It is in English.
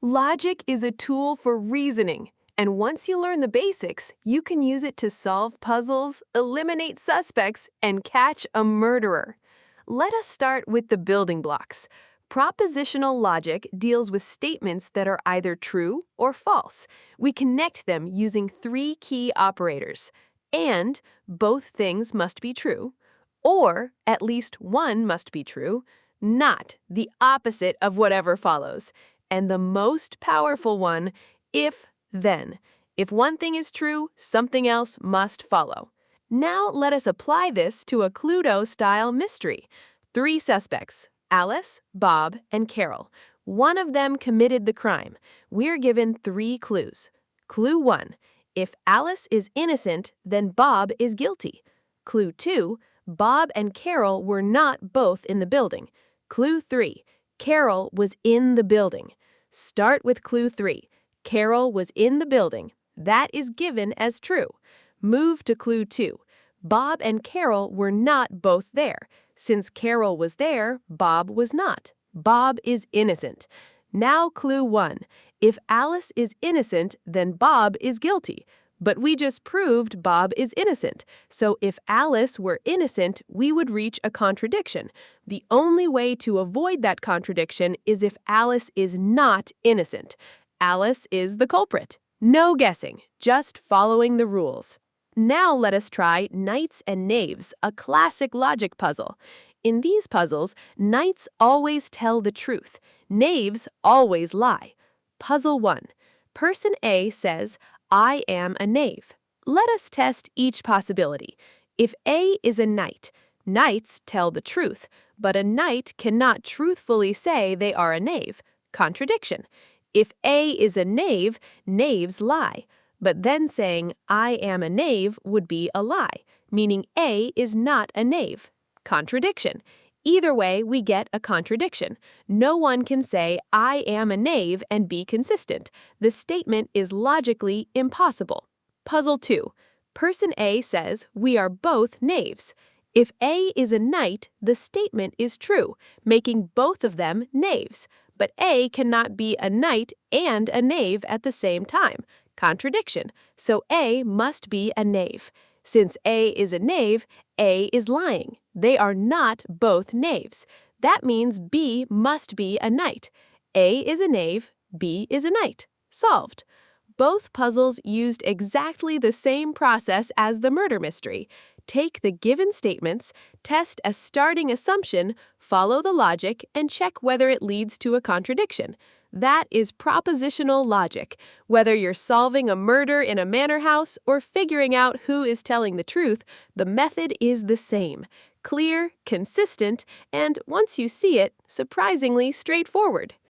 Logic is a tool for reasoning, and once you learn the basics, you can use it to solve puzzles, eliminate suspects, and catch a murderer. Let us start with the building blocks. Propositional logic deals with statements that are either true or false. We connect them using three key operators. And both things must be true, or at least one must be true, not the opposite of whatever follows. And the most powerful one, if then. If one thing is true, something else must follow. Now let us apply this to a Cluedo-style mystery. Three suspects, Alice, Bob, and Carol. One of them committed the crime. We're given three clues. Clue 1. If Alice is innocent, then Bob is guilty. Clue 2. Bob and Carol were not both in the building. Clue 3. Carol was in the building. Start with clue 3. Carol was in the building. That is given as true. Move to clue 2. Bob and Carol were not both there. Since Carol was there, Bob was not. Bob is innocent. Now clue 1. If Alice is innocent, then Bob is guilty. But we just proved Bob is innocent. So if Alice were innocent, we would reach a contradiction. The only way to avoid that contradiction is if Alice is not innocent. Alice is the culprit. No guessing, just following the rules. Now let us try knights and knaves, a classic logic puzzle. In these puzzles, knights always tell the truth. Knaves always lie. Puzzle 1. Person A says, I am a knave. Let us test each possibility. If A is a knight, knights tell the truth, but a knight cannot truthfully say they are a knave. Contradiction. If A is a knave, knaves lie. But then saying, I am a knave would be a lie, meaning A is not a knave. Contradiction. Either way, we get a contradiction. No one can say, I am a knave and be consistent. The statement is logically impossible. Puzzle 2. Person A says, we are both knaves. If A is a knight, the statement is true, making both of them knaves. But A cannot be a knight and a knave at the same time. Contradiction. So A must be a knave. Since A is a knave, A is lying. They are not both knaves. That means B must be a knight. A is a knave, B is a knight. Solved. Both puzzles used exactly the same process as the murder mystery. Take the given statements, test a starting assumption, follow the logic, and check whether it leads to a contradiction. That is propositional logic. Whether you're solving a murder in a manor house or figuring out who is telling the truth, the method is the same. Clear, consistent, and once you see it, surprisingly straightforward.